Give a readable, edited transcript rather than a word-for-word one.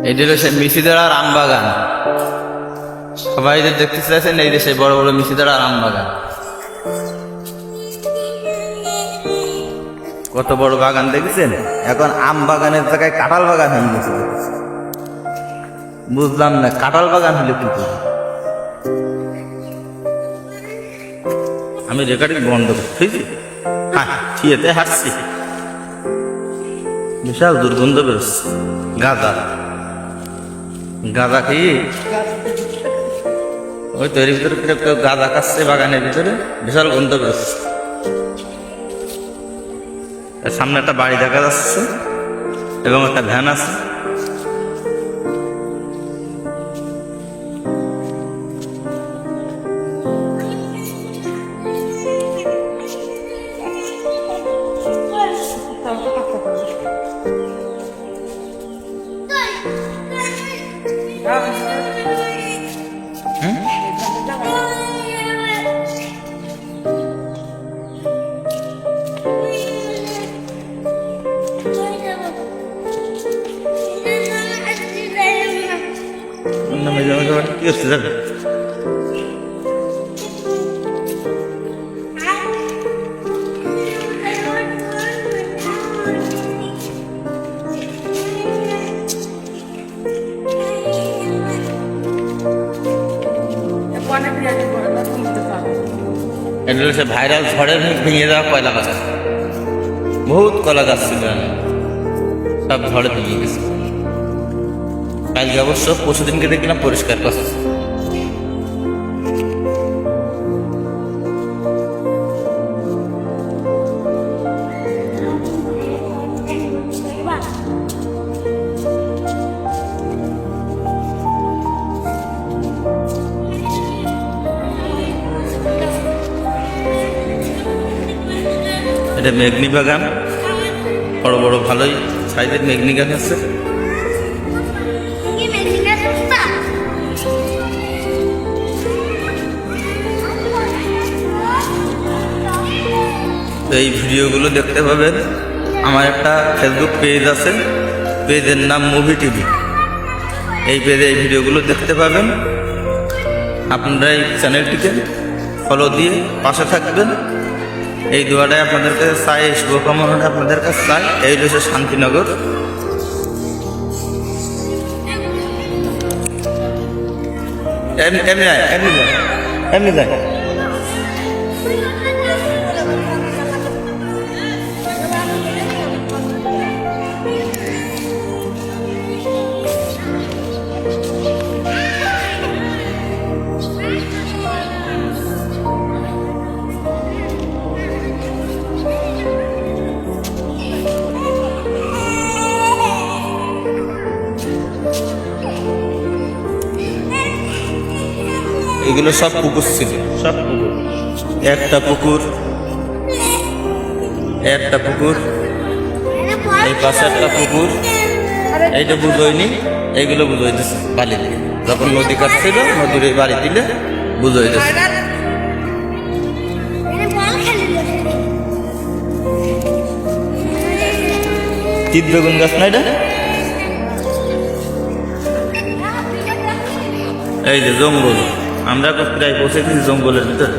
এটা হলো সে মিশিদাড়ার আম বাগান। সবাই যে দেখতে চাইছেন এই দেশে বড় বড় মিশিদাড়ার আম বাগান। কত বড় বাগান দেখেছেন? এখন আম বাগানের জায়গায় কাঁঠাল বাগান হয়ে গেছে। বুঝলাম না কাঁঠাল বাগান হলে কি করে। আমি রেকর্ডিং বন্ধ করছি। হ্যাঁ থিয়েতে হাঁটছি, বিশাল দুর্গন্ধ বেরোচ্ছে। গাঁদা গাঁদা খেয়ে ওই তৈরির ভিতরে কেউ গাঁদা খাচ্ছে বাগানের ভিতরে, বিশাল গন্ধ বেরোচ্ছে। সামনে একটা বাড়ি দেখা যাচ্ছে এবং একটা ভ্যান আছে। কি করতে যাবে? এটা হচ্ছে ভাইরাল ঝড়ে ভেঙে যাওয়া কয়লা গাছ। বহুত কলা গাছ ছিল, সব ঝড়ে ভেঙে গেছে। কালকে অবশ্য পরশুদিনকে দেখলাম পরিষ্কার করছে। এটা মেঘনি বাগান, বড় বড় ভালোই সাইজের মেঘনি গাছ আছে। এই ভিডিওগুলো দেখতে পাবেন। আমার একটা ফেসবুক পেজ আছে, পেজের নাম মুভি টিভি। এই পেজে এই ভিডিওগুলো দেখতে পাবেন। আপনারা এই চ্যানেলটিকে ফলো দিয়ে পাশে থাকবেন। এই দোয়াটাই আপনাদের কাছে চাই, এই শুভকামনাটা আপনাদের কাছে চাই। এই রয়েছে শান্তিনগর। এমনি এমনি যায়। এগুলো সব পুকুর ছিল, সব পুকুর। একটা পুকুর, এই পাশে একটা পুকুর। এইটা বুঝোয়নি, এইগুলো বুঝাইতেছে বালি দিয়ে। যখন নদী কাটছিল নদীর এই বালি দিলে বুঝাইতেছে। তিত বেগুন গাছ না এটা? এই যে জঙ্গল, আমরা প্রায় পৌঁছে গেছি জঙ্গলের ভিতরে।